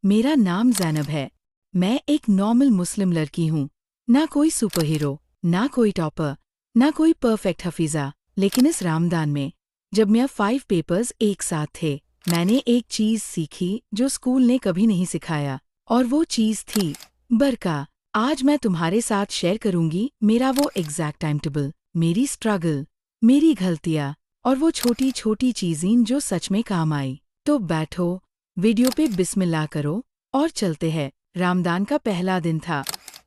मेरा नाम ज़ैनब है। मैं एक नॉर्मल मुस्लिम लड़की हूँ। ना कोई सुपर हीरो, ना कोई टॉपर, ना कोई परफेक्ट हफीज़ा। लेकिन इस रमज़ान में, जब मेरे 5 पेपर्स एक साथ थे, मैंने एक चीज़ सीखी जो स्कूल ने कभी नहीं सिखाया। और वो चीज़ थी बरका। आज मैं तुम्हारे साथ शेयर करूँगी मेरा वो एग्जैक्ट टाइम टेबल, मेरी स्ट्रगल, मेरी गलतियाँ और वो छोटी छोटी चीज़ें जो सच में काम आई। तो बैठो, वीडियो पे बिस्मिल्लाह करो और चलते हैं। रमज़ान का पहला दिन था।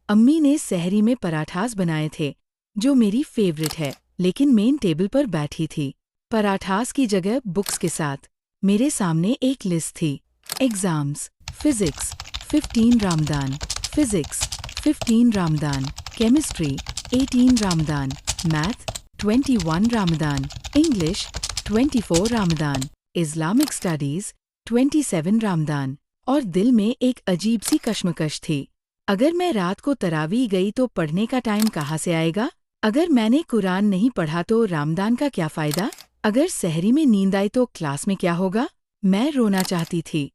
अम्मी ने सहरी में पराठास बनाए थे, जो मेरी फेवरेट है। लेकिन मेन टेबल पर बैठी थी, पराठास की जगह बुक्स के साथ। मेरे सामने एक लिस्ट थी। Exams, physics 15 Ramzan, physics 15 Ramzan, chemistry 18 Ramzan, math 21 Ramzan, English 24 Ramzan, Islamic studies 27 Ramzan. और दिल में एक अजीब सी कश्मकश थी। अगर मैं रात को तरावी गई तो पढ़ने का टाइम कहाँ से आएगा? अगर मैंने कुरान नहीं पढ़ा तो रमज़ान का क्या फ़ायदा? अगर सहरी में नींद आई तो क्लास में क्या होगा? मैं रोना चाहती थी,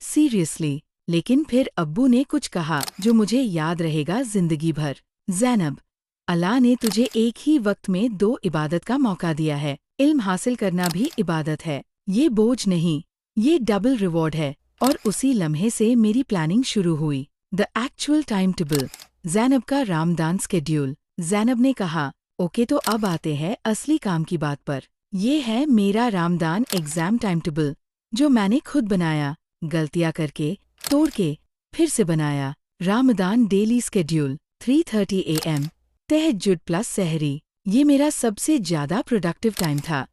सीरियसली। लेकिन फिर अब्बू ने कुछ कहा जो मुझे याद रहेगा जिंदगी भर। ज़ैनब, अल्लाह ने तुझे एक ही वक्त में 2 इबादत का मौका दिया है। इल्म हासिल करना भी इबादत है। ये बोझ नहीं, ये डबल रिवॉर्ड है। और उसी लम्हे से मेरी प्लानिंग शुरू हुई। The actual time table, Zainab का रमज़ान स्केड्यूल। ज़ैनब ने कहा, ओके तो अब आते हैं असली काम की बात पर। ये है मेरा रमज़ान एग्ज़ाम टाइम टेबल, जो मैंने खुद बनाया, गलतियाँ करके, तोड़ के, फिर से बनाया। रमज़ान डेली स्केड्यूल 3:30 AM, तहज्जुद प्लस सहरी। ये मेरा सबसे ज़्यादा प्रोडक्टिव टाइम था।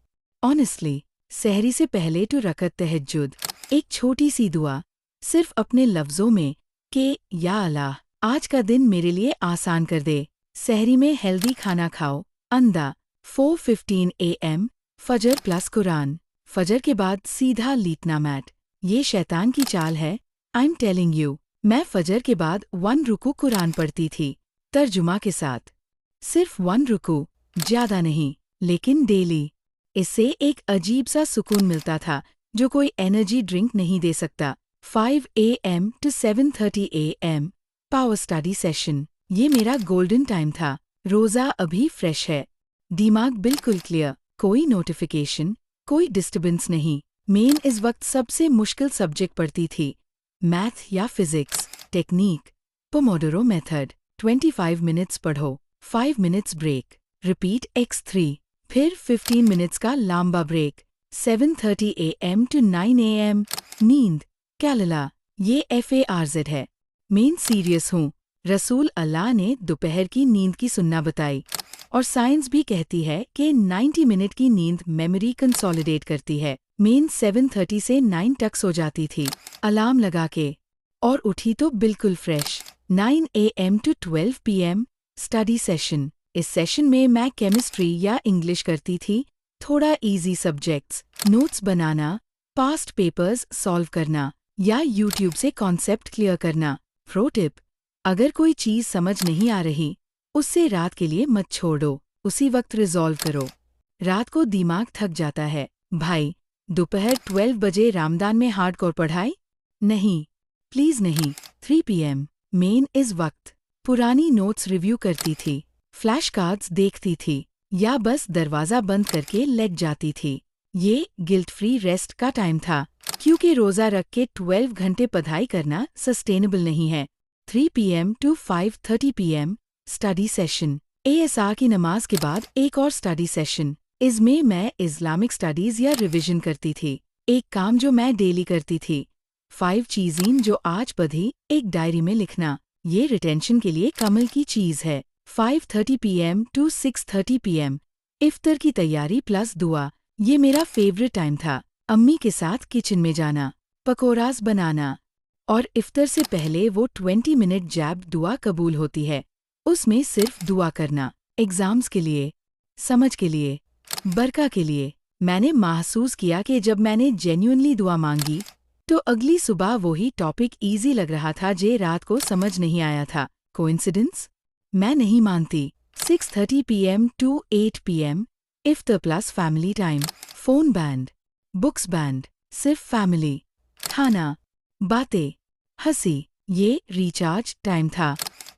ऑनेस्टली, सहरी से पहले टू रकत तहज्जुद, एक छोटी सी दुआ, सिर्फ अपने लफ्ज़ों में कि या अल्लाह, आज का दिन मेरे लिए आसान कर दे। सहरी में हेल्दी खाना खाओ। अंदा 4:15 AM, फजर प्लस कुरान। फजर के बाद सीधा लीटना मैट। ये शैतान की चाल है, आई एम टेलिंग यू। मैं फजर के बाद 1 रुकू कुरान पढ़ती थी, तर्जुमा के साथ। सिर्फ 1 रुकू, ज़्यादा नहीं, लेकिन डेली। इससे एक अजीब सा सुकून मिलता था जो कोई एनर्जी ड्रिंक नहीं दे सकता। 5 AM to 7:30 AM, power study session. ये मेरा गोल्डन टाइम था। रोज़ा अभी फ्रेश है, दिमाग बिल्कुल क्लियर, कोई नोटिफिकेशन, कोई डिस्टर्बेंस नहीं। मेन इस वक्त सबसे मुश्किल सब्जेक्ट पढ़ती थी, मैथ या physics. Technique, Pomodoro method. 25 minutes पढ़ो, 5 मिनट्स ब्रेक, रिपीट x3, फिर 15 मिनट्स का लंबा ब्रेक। 7:30 AM to 9 AM, नींद, कैलला। ये FARZ है। मेन सीरियस हूँ। रसूल अल्लाह ने दोपहर की नींद की सुन्ना बताई। और साइंस भी कहती है कि 90 मिनट की नींद मेमोरी कंसोलिडेट करती है। मेन 7:30 से 9 तक सो जाती थी, अलार्म लगा के। और उठी तो बिल्कुल fresh. 9 AM to 12 PM, study session. इस सेशन में मैं केमिस्ट्री या इंग्लिश करती थी, थोड़ा इजी सब्जेक्ट्स, नोट्स बनाना, पास्ट पेपर्स सॉल्व करना या यूट्यूब से कॉन्सेप्ट क्लियर करना। प्रो टिप, अगर कोई चीज़ समझ नहीं आ रही, उससे रात के लिए मत छोड़ो, उसी वक्त रिजॉल्व करो। रात को दिमाग थक जाता है। भाई, दोपहर 12 बजे रमज़ान में हार्डकोर पढ़ाई? नहीं, प्लीज़ नहीं। 3 PM, मेन इस वक्त पुरानी नोट्स रिव्यू करती थी, फ्लैश कार्ड्स देखती थी, या बस दरवाज़ा बंद करके लेट जाती थी। ये गिल्ट फ्री रेस्ट का टाइम था, क्योंकि रोज़ा रख के 12 घंटे पढ़ाई करना सस्टेनेबल नहीं है। 3 PM to 5:30 PM, study session. ASR की नमाज के बाद एक और स्टडी सेशन। इसमें मैं इस्लामिक स्टडीज़ या रिवीजन करती थी। एक काम जो मैं डेली करती थी, 5 चीज़ें जो आज पढ़ी, एक डायरी में लिखना। ये रिटेंशन के लिए कमल की चीज़ है। 5:30 PM to 6:30 PM, इफ्तर की तैयारी प्लस दुआ। ये मेरा फेवरेट टाइम था। अम्मी के साथ किचन में जाना, पकोड़ास बनाना। और इफ्तर से पहले वो 20 मिनट जैब दुआ कबूल होती है, उसमें सिर्फ दुआ करना। एग्ज़ाम्स के लिए, समझ के लिए, बरका के लिए। मैंने महसूस किया कि जब मैंने जेन्युइनली दुआ मांगी, तो अगली सुबह वही टॉपिक इजी लग रहा था जे रात को समझ नहीं आया था। कोइंसिडेंस? मैं नहीं मानती। 6:30 PM to 8 PM, इफ्तर plus family time. Phone banned, books banned, सिर्फ फैमिली, खाना, बातें, हंसी। ये रिचार्ज टाइम था।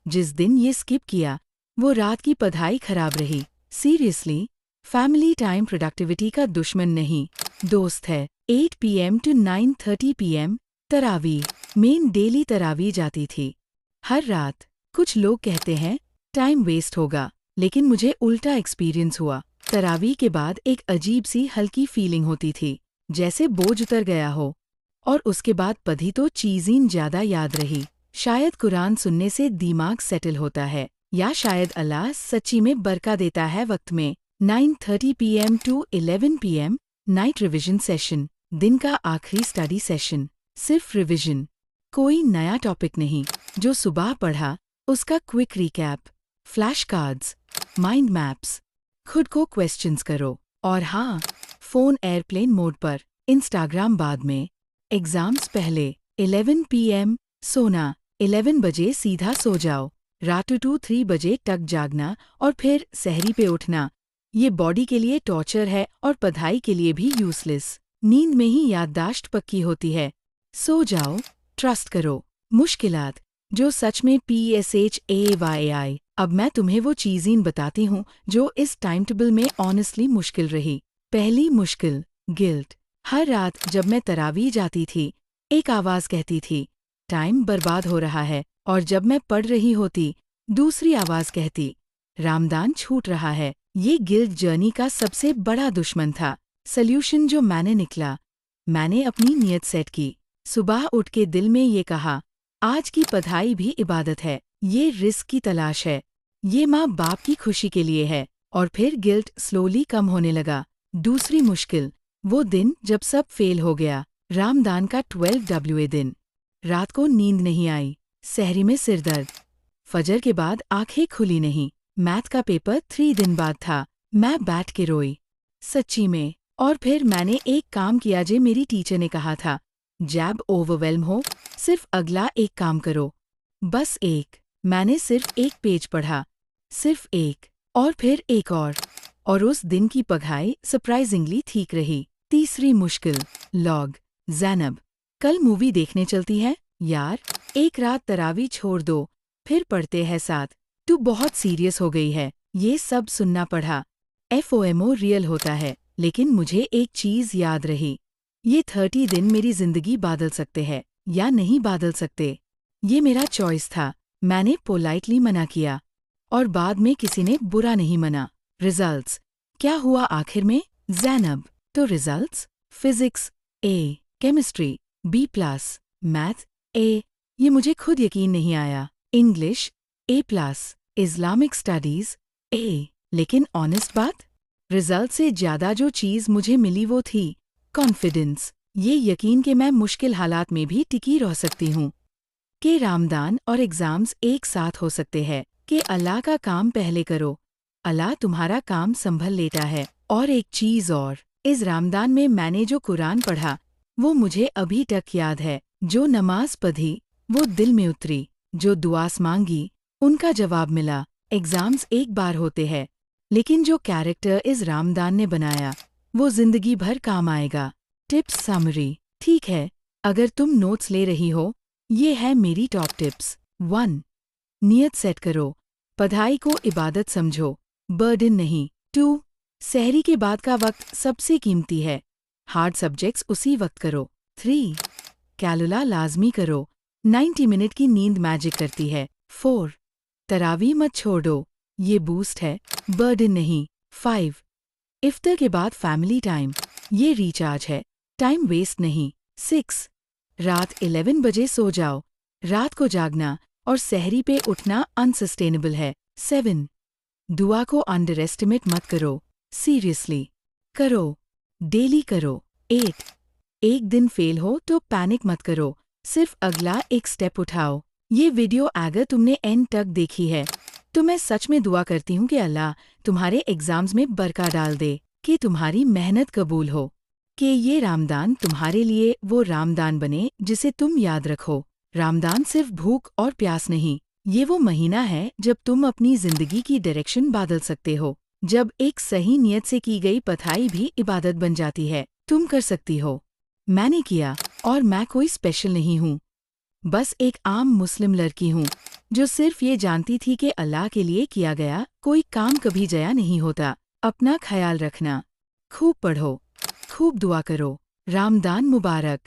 जिस दिन ये स्किप किया वो रात की पढ़ाई खराब रही। सीरियसली, फैमिली टाइम प्रोडक्टिविटी का दुश्मन नहीं, दोस्त है। 8 PM to 9:30 PM तरावी। मेन डेली तरावी जाती थी हर रात। कुछ लोग कहते हैं टाइम वेस्ट होगा, लेकिन मुझे उल्टा एक्सपीरियंस हुआ। तरावी के बाद एक अजीब सी हल्की फीलिंग होती थी, जैसे बोझ उतर गया हो। और उसके बाद पढ़ी तो चीज़ें ज़्यादा याद रही। शायद कुरान सुनने से दिमाग सेटल होता है, या शायद अल्लाह सच्ची में बरका देता है वक्त में। 9:30 PM to 11 PM night revision session. दिन का आखिरी स्टडी सेशन, सिर्फ रिविजन, कोई नया टॉपिक नहीं। जो सुबह पढ़ा उसका quick recap, flash cards, mind maps. खुद को क्वेश्चंस करो। और हाँ, फ़ोन एयरप्लेन मोड पर, इंस्टाग्राम बाद में। एग्ज़ाम्स पहले। 11 PM सोना, 11 बजे सीधा सो जाओ। रात 2-3 बजे तक जागना और फिर सहरी पे उठना, ये बॉडी के लिए टॉर्चर है और पढ़ाई के लिए भी यूजलेस। नींद में ही याददाश्त पक्की होती है। सो जाओ, ट्रस्ट करो। मुश्किलात जो सच में PSHAYI। अब मैं तुम्हें वो चीज़ें बताती हूँ जो इस टाइम टेबल में ऑनेस्टली मुश्किल रही। पहली मुश्किल, गिल्ट। हर रात जब मैं तरावी जाती थी, एक आवाज़ कहती थी टाइम बर्बाद हो रहा है, और जब मैं पढ़ रही होती, दूसरी आवाज़ कहती रामदान छूट रहा है। ये गिल्ट जर्नी का सबसे बड़ा दुश्मन था। सल्यूशन जो मैंने निकला, मैंने अपनी नीयत सेट की। सुबह उठ के दिल में ये कहा, आज की पढ़ाई भी इबादत है, ये रिस्क की तलाश है, ये माँ बाप की खुशी के लिए है। और फिर गिल्ट स्लोली कम होने लगा। दूसरी मुश्किल, वो दिन जब सब फेल हो गया, रामदान का 12 दिन। रात को नींद नहीं आई, सहरी में सिरदर्द, फजर के बाद आंखें खुली नहीं। मैथ का पेपर 3 दिन बाद था। मैं बैठ के रोई, सच्ची में। और फिर मैंने एक काम किया जे मेरी टीचर ने कहा था, जब ओवरवेल्म हो सिर्फ अगला एक काम करो, बस एक। मैंने सिर्फ एक पेज पढ़ा, सिर्फ एक, और फिर एक और उस दिन की पढ़ाई सरप्राइजिंगली ठीक रही। तीसरी मुश्किल, लॉग। ज़ैनब, कल मूवी देखने चलती है यार। एक रात तरावी छोड़ दो, फिर पढ़ते हैं साथ। तू बहुत सीरियस हो गई है। ये सब सुनना पड़ा। FOMO रियल होता है, लेकिन मुझे एक चीज़ याद रही, ये 30 दिन मेरी जिंदगी बादल सकते हैं या नहीं बादल सकते। ये मेरा चॉइस था। मैंने पोलाइटली मना किया, और बाद में किसी ने बुरा नहीं मना। रिजल्ट्स क्या हुआ आखिर में? ज़ैनब, तो results physics A, chemistry B+, math A। ये मुझे खुद यकीन नहीं आया। English A+, Islamic studies A। लेकिन ऑनेस्ट बात, रिजल्ट से ज़्यादा जो चीज़ मुझे मिली वो थी कॉन्फिडेंस। ये यकीन कि मैं मुश्किल हालात में भी टिकी रह सकती हूँ, कि रामदान और एग्ज़ाम्स एक साथ हो सकते हैं, कि अल्लाह का काम पहले करो, अल्लाह तुम्हारा काम संभल लेता है। और एक चीज़ और, इस रामदान में मैंने जो कुरान पढ़ा वो मुझे अभी तक याद है। जो नमाज पढ़ी वो दिल में उतरी, जो दुआस मांगी उनका जवाब मिला। एग्ज़ाम्स एक बार होते हैं, लेकिन जो कैरेक्टर इस रामदान ने बनाया वो जिंदगी भर काम आएगा। टिप्स समरी, ठीक है, अगर तुम नोट्स ले रही हो, ये है मेरी टॉप टिप्स। 1. नियत सेट करो, पढ़ाई को इबादत समझो, बर्डन नहीं। 2. सहरी के बाद का वक्त सबसे कीमती है, हार्ड सब्जेक्ट्स उसी वक्त करो। 3. कैलुला लाजमी करो, 90 मिनट की नींद मैजिक करती है। 4. तरावी मत छोड़ो, ये बूस्ट है, बर्डन नहीं। 5. इफ्तार के बाद फैमिली टाइम, ये रिचार्ज है, टाइम वेस्ट नहीं। 6. रात 11 बजे सो जाओ, रात को जागना और सहरी पे उठना अनसस्टेनेबल है। 7. दुआ को अंडर एस्टिमेट मत करो, सीरियसली करो, डेली करो। 8. एक दिन फेल हो तो पैनिक मत करो, सिर्फ अगला एक स्टेप उठाओ। ये वीडियो अगर तुमने एंड तक देखी है तो मैं सच में दुआ करती हूँ कि अल्लाह तुम्हारे एग्जाम्स में बरकत डाल दे, कि तुम्हारी मेहनत कबूल हो, कि ये रामदान तुम्हारे लिए वो रामदान बने जिसे तुम याद रखो। रामदान सिर्फ भूख और प्यास नहीं, ये वो महीना है जब तुम अपनी जिंदगी की डायरेक्शन बदल सकते हो, जब एक सही नियत से की गई पढ़ाई भी इबादत बन जाती है। तुम कर सकती हो, मैंने किया, और मैं कोई स्पेशल नहीं हूँ, बस एक आम मुस्लिम लड़की हूँ जो सिर्फ ये जानती थी कि अल्लाह के लिए किया गया कोई काम कभी जया नहीं होता। अपना ख्याल रखना, खूब पढ़ो, खूब दुआ करो। रमज़ान मुबारक।